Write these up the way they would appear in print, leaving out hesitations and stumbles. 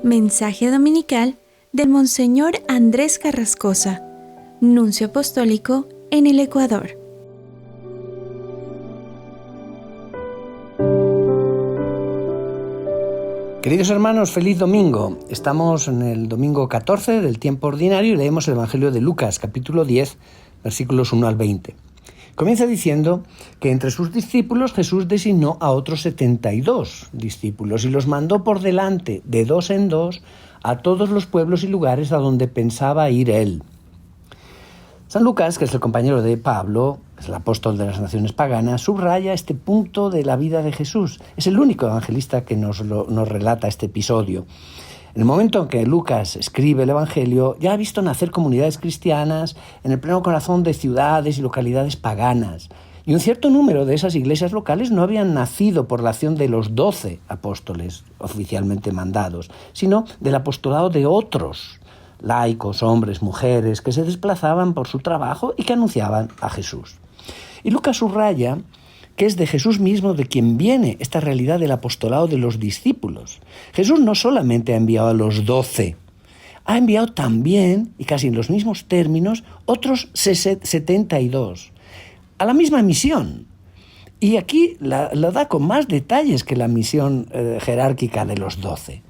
Mensaje dominical del Monseñor Andrés Carrascosa, Nuncio Apostólico en el Ecuador. Queridos hermanos, feliz domingo. Estamos en el domingo 14 del tiempo ordinario y leemos el Evangelio de Lucas, capítulo 10, versículos 1 al 20. Comienza diciendo que entre sus discípulos Jesús designó a otros 72 discípulos y los mandó por delante, de dos en dos, a todos los pueblos y lugares a donde pensaba ir él. San Lucas, que es el compañero de Pablo, es el apóstol de las naciones paganas, subraya este punto de la vida de Jesús. Es el único evangelista que nos relata este episodio. En el momento en que Lucas escribe el Evangelio, ya ha visto nacer comunidades cristianas en el pleno corazón de ciudades y localidades paganas. Y un cierto número de esas iglesias locales no habían nacido por la acción de los 12 apóstoles oficialmente mandados, sino del apostolado de otros laicos, hombres, mujeres, que se desplazaban por su trabajo y que anunciaban a Jesús. Y Lucas subraya que es de Jesús mismo de quien viene esta realidad del apostolado de los discípulos. Jesús no solamente ha enviado a los 12, ha enviado también, y casi en los mismos términos, otros 72, a la misma misión. Y aquí la da con más detalles que la misión jerárquica de los 12.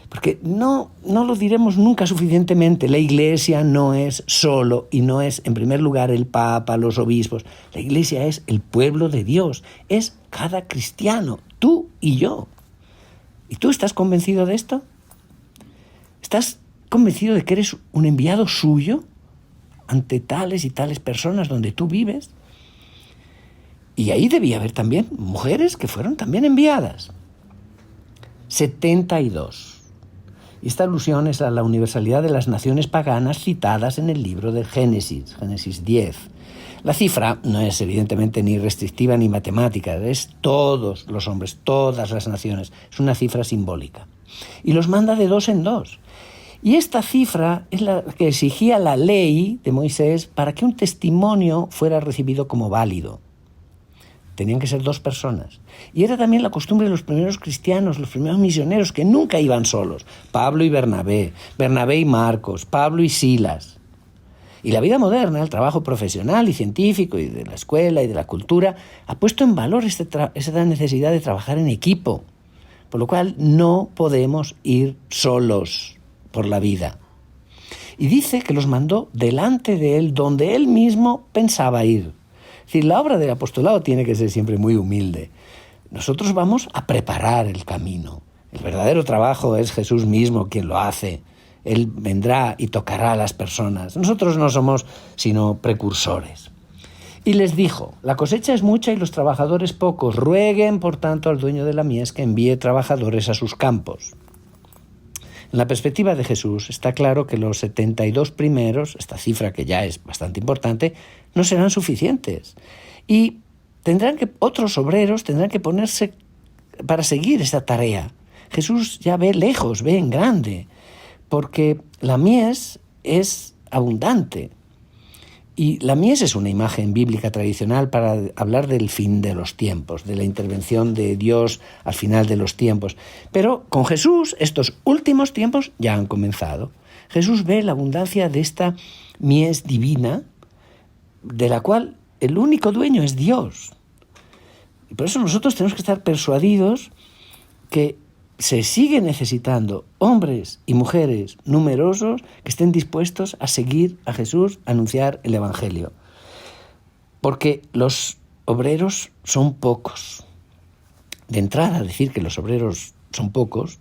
Porque no lo diremos nunca suficientemente. La Iglesia no es solo y no es, en primer lugar, el Papa, los obispos. La Iglesia es el pueblo de Dios, es cada cristiano, tú y yo. ¿Y tú estás convencido de esto? ¿Estás convencido de que eres un enviado suyo ante tales y tales personas donde tú vives? Y ahí debía haber también mujeres que fueron también enviadas. 72. Y esta alusión es a la universalidad de las naciones paganas citadas en el libro de Génesis 10. La cifra no es evidentemente ni restrictiva ni matemática, es todos los hombres, todas las naciones. Es una cifra simbólica. Y los manda de dos en dos. Y esta cifra es la que exigía la ley de Moisés para que un testimonio fuera recibido como válido. Tenían que ser dos personas. Y era también la costumbre de los primeros cristianos, los primeros misioneros, que nunca iban solos. Pablo y Bernabé, Bernabé y Marcos, Pablo y Silas. Y la vida moderna, el trabajo profesional y científico y de la escuela y de la cultura, ha puesto en valor esa necesidad de trabajar en equipo. Por lo cual no podemos ir solos por la vida. Y dice que los mandó delante de él, donde él mismo pensaba ir. Es decir, la obra del apostolado tiene que ser siempre muy humilde. Nosotros vamos a preparar el camino. El verdadero trabajo es Jesús mismo quien lo hace. Él vendrá y tocará a las personas. Nosotros no somos sino precursores. Y les dijo, la cosecha es mucha y los trabajadores pocos. Rueguen, por tanto, al dueño de la mies que envíe trabajadores a sus campos. En la perspectiva de Jesús está claro que los 72 primeros, esta cifra que ya es bastante importante, no serán suficientes. Y otros obreros tendrán que ponerse para seguir esta tarea. Jesús ya ve lejos, ve en grande, porque la mies es abundante. Y la mies es una imagen bíblica tradicional para hablar del fin de los tiempos, de la intervención de Dios al final de los tiempos. Pero con Jesús estos últimos tiempos ya han comenzado. Jesús ve la abundancia de esta mies divina, de la cual el único dueño es Dios. Y por eso nosotros tenemos que estar persuadidos que se sigue necesitando hombres y mujeres numerosos que estén dispuestos a seguir a Jesús, a anunciar el Evangelio. Porque los obreros son pocos. De entrada, decir que los obreros son pocos,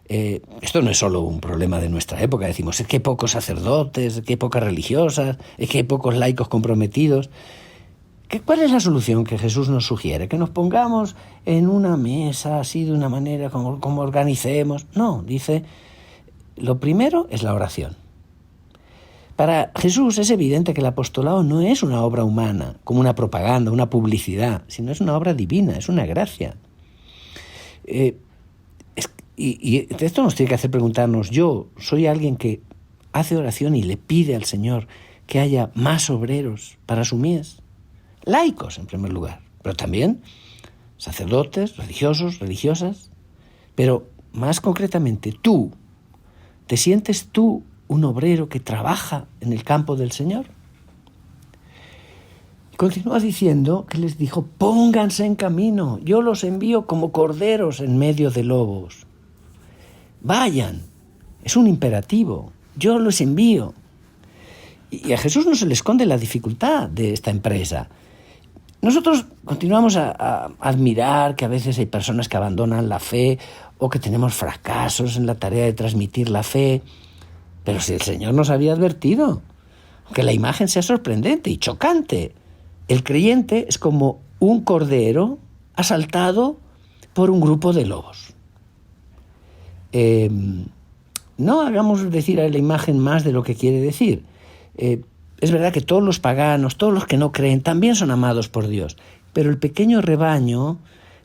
esto no es solo un problema de nuestra época. Decimos, es que hay pocos sacerdotes, es que hay pocas religiosas, es que hay pocos laicos comprometidos. ¿Cuál es la solución que Jesús nos sugiere? ¿Que nos pongamos en una mesa así de una manera como organicemos? No, dice, lo primero es la oración. Para Jesús es evidente que el apostolado no es una obra humana, como una propaganda, una publicidad, sino es una obra divina, es una gracia. Y esto nos tiene que hacer preguntarnos, yo soy alguien que hace oración y le pide al Señor que haya más obreros para su mies. Laicos, en primer lugar, pero también sacerdotes, religiosos, religiosas. Pero más concretamente, tú, ¿Te sientes tú un obrero que trabaja en el campo del Señor? Continúa diciendo que les dijo: pónganse en camino, yo los envío como corderos en medio de lobos. Vayan, es un imperativo, yo los envío. Y a Jesús no se le esconde la dificultad de esta empresa. Nosotros continuamos a admirar que a veces hay personas que abandonan la fe o que tenemos fracasos en la tarea de transmitir la fe. Pero si el Señor nos había advertido, que la imagen sea sorprendente y chocante. El creyente es como un cordero asaltado por un grupo de lobos. No hagamos decir a la imagen más de lo que quiere decir. Es verdad que todos los paganos, todos los que no creen, también son amados por Dios. Pero el pequeño rebaño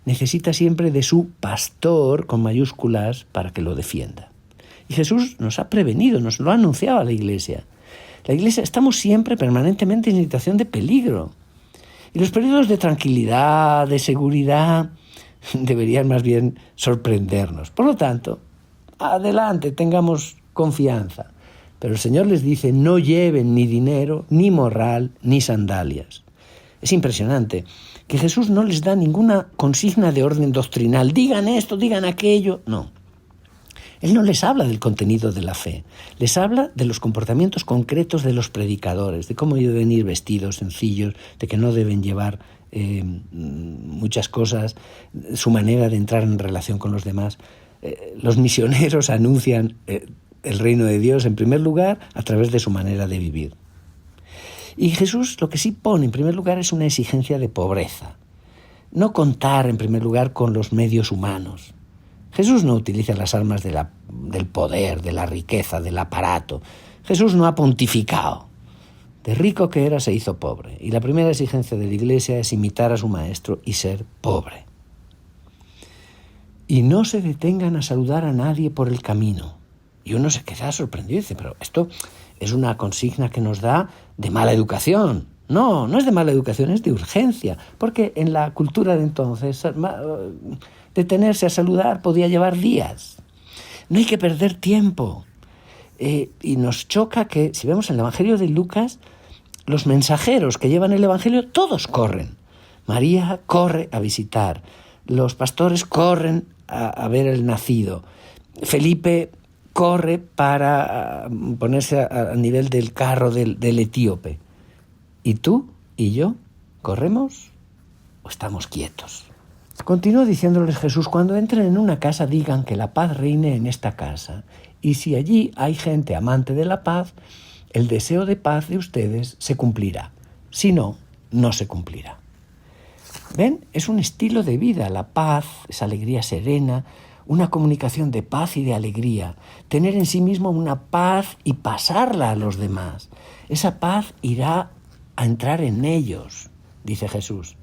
necesita siempre de su pastor, con mayúsculas, para que lo defienda. Y Jesús nos ha prevenido, nos lo ha anunciado a la Iglesia. La Iglesia, estamos siempre, permanentemente en situación de peligro. Y los periodos de tranquilidad, de seguridad, deberían más bien sorprendernos. Por lo tanto, adelante, tengamos confianza. Pero el Señor les dice: no lleven ni dinero, ni morral, ni sandalias. Es impresionante que Jesús no les da ninguna consigna de orden doctrinal. Digan esto, digan aquello. No. Él no les habla del contenido de la fe. Les habla de los comportamientos concretos de los predicadores, de cómo deben ir vestidos sencillos, de que no deben llevar muchas cosas, su manera de entrar en relación con los demás. Los misioneros anuncian el reino de Dios, en primer lugar, a través de su manera de vivir. Y Jesús lo que sí pone en primer lugar es una exigencia de pobreza. No contar en primer lugar con los medios humanos. Jesús no utiliza las armas del poder, de la riqueza, del aparato. Jesús no ha pontificado. De rico que era, se hizo pobre. Y la primera exigencia de la Iglesia es imitar a su Maestro y ser pobre. Y no se detengan a saludar a nadie por el camino. Y uno se queda sorprendido y dice: pero esto es una consigna que nos da de mala educación. No, no es de mala educación, es de urgencia. Porque en la cultura de entonces, detenerse a saludar podía llevar días. No hay que perder tiempo. Y nos choca que, si vemos en el Evangelio de Lucas, los mensajeros que llevan el Evangelio, todos corren. María corre a visitar. Los pastores corren a ver el nacido. Felipe corre para ponerse a nivel del carro del etíope. ¿Y tú y yo corremos o estamos quietos? Continúa diciéndoles Jesús: cuando entren en una casa, digan que la paz reine en esta casa. Y si allí hay gente amante de la paz, el deseo de paz de ustedes se cumplirá. Si no, no se cumplirá. ¿Ven? Es un estilo de vida, la paz, esa alegría serena, una comunicación de paz y de alegría, tener en sí mismo una paz y pasarla a los demás. Esa paz irá a entrar en ellos, dice Jesús.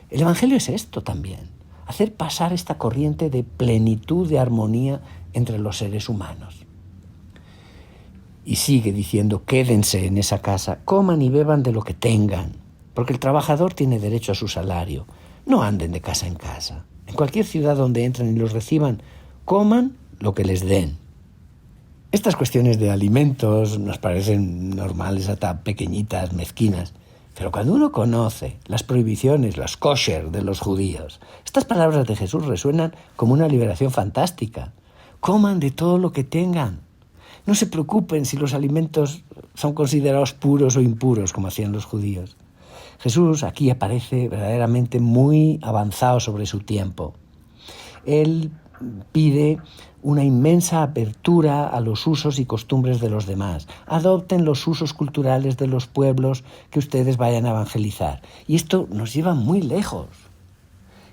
El Evangelio es esto también, hacer pasar esta corriente de plenitud, de armonía entre los seres humanos. Y sigue diciendo: quédense en esa casa, coman y beban de lo que tengan, porque el trabajador tiene derecho a su salario. No anden de casa en casa. En cualquier ciudad donde entren y los reciban, coman lo que les den. Estas cuestiones de alimentos nos parecen normales, hasta pequeñitas, mezquinas. Pero cuando uno conoce las prohibiciones, los kosher de los judíos, estas palabras de Jesús resuenan como una liberación fantástica. Coman de todo lo que tengan. No se preocupen si los alimentos son considerados puros o impuros, como hacían los judíos. Jesús aquí aparece verdaderamente muy avanzado sobre su tiempo. Él pide una inmensa apertura a los usos y costumbres de los demás. Adopten los usos culturales de los pueblos que ustedes vayan a evangelizar. Y esto nos lleva muy lejos.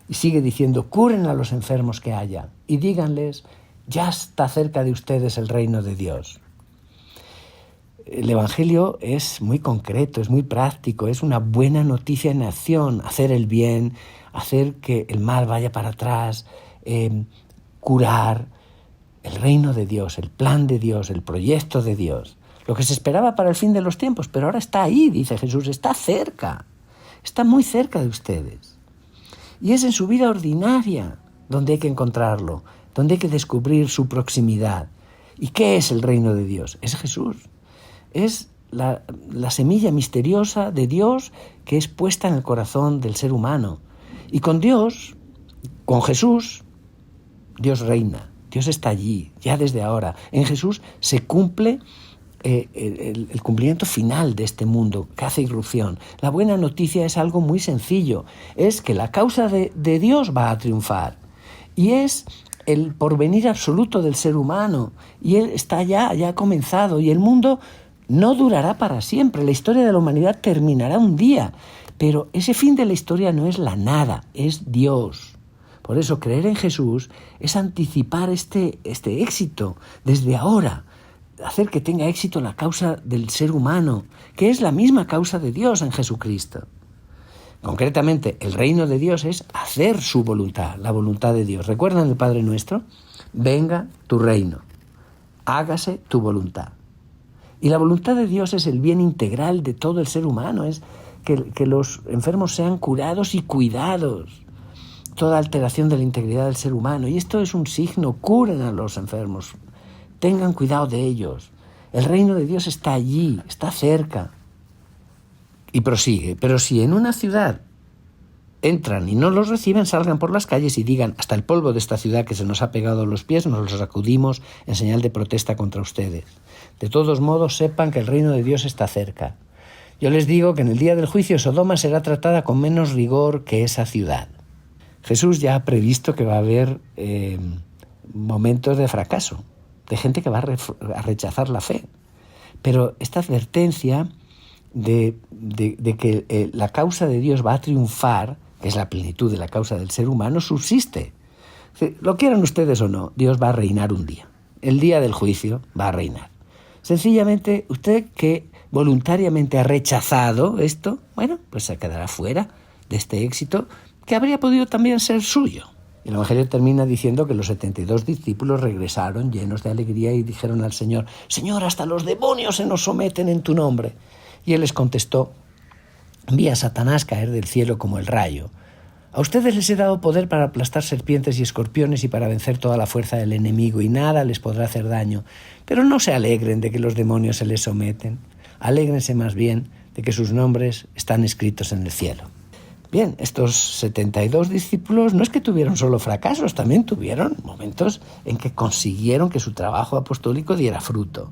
Y sigue diciendo: curen a los enfermos que haya y díganles: ya está cerca de ustedes el reino de Dios. El Evangelio es muy concreto, es muy práctico, es una buena noticia en acción: hacer el bien, hacer que el mal vaya para atrás, curar. El reino de Dios, el plan de Dios, el proyecto de Dios, lo que se esperaba para el fin de los tiempos, pero ahora está ahí, dice Jesús, está cerca, está muy cerca de ustedes. Y es en su vida ordinaria donde hay que encontrarlo, donde hay que descubrir su proximidad. ¿Y qué es el reino de Dios? Es Jesús. Es la semilla misteriosa de Dios que es puesta en el corazón del ser humano. Y con Dios, con Jesús, Dios reina. Dios está allí, ya desde ahora. En Jesús se cumple el cumplimiento final de este mundo que hace irrupción. La buena noticia es algo muy sencillo. Es que la causa de Dios va a triunfar. Y es el porvenir absoluto del ser humano. Y él está ya ha comenzado. Y el mundo no durará para siempre. La historia de la humanidad terminará un día. Pero ese fin de la historia no es la nada, es Dios. Por eso creer en Jesús es anticipar este éxito desde ahora, hacer que tenga éxito la causa del ser humano, que es la misma causa de Dios en Jesucristo. Concretamente, el reino de Dios es hacer su voluntad, la voluntad de Dios. ¿Recuerdan el Padre Nuestro? Venga tu reino, hágase tu voluntad. Y la voluntad de Dios es el bien integral de todo el ser humano, es que los enfermos sean curados y cuidados. Toda alteración de la integridad del ser humano. Y esto es un signo, curen a los enfermos, tengan cuidado de ellos. El reino de Dios está allí, está cerca. Y prosigue, pero si en una ciudad entran y no los reciben, salgan por las calles y digan, hasta el polvo de esta ciudad que se nos ha pegado a los pies, nos los sacudimos en señal de protesta contra ustedes. De todos modos, sepan que el reino de Dios está cerca. Yo les digo que en el día del juicio Sodoma será tratada con menos rigor que esa ciudad. Jesús ya ha previsto que va a haber momentos de fracaso, de gente que va a rechazar la fe. Pero esta advertencia de que la causa de Dios va a triunfar, que es la plenitud de la causa del ser humano, subsiste. Lo quieran ustedes o no, Dios va a reinar un día. El día del juicio va a reinar. Sencillamente, usted que voluntariamente ha rechazado esto, bueno, pues se quedará fuera de este éxito que habría podido también ser suyo. El Evangelio termina diciendo que los 72 discípulos regresaron llenos de alegría y dijeron al Señor, Señor, hasta los demonios se nos someten en tu nombre. Y Él les contestó, vi a Satanás caer del cielo como el rayo. A ustedes les he dado poder para aplastar serpientes y escorpiones y para vencer toda la fuerza del enemigo, y nada les podrá hacer daño. Pero no se alegren de que los demonios se les someten. Alégrense más bien de que sus nombres están escritos en el cielo. Bien, estos 72 discípulos no es que tuvieron solo fracasos, también tuvieron momentos en que consiguieron que su trabajo apostólico diera fruto.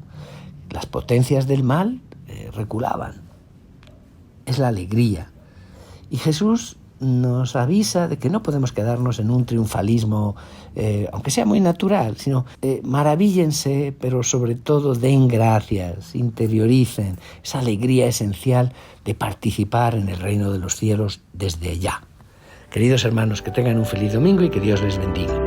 Las potencias del mal reculaban. Es la alegría. Y Jesús nos avisa de que no podemos quedarnos en un triunfalismo, aunque sea muy natural, sino maravíllense, pero sobre todo den gracias, interioricen esa alegría esencial de participar en el reino de los cielos desde ya. Queridos hermanos, que tengan un feliz domingo y que Dios les bendiga.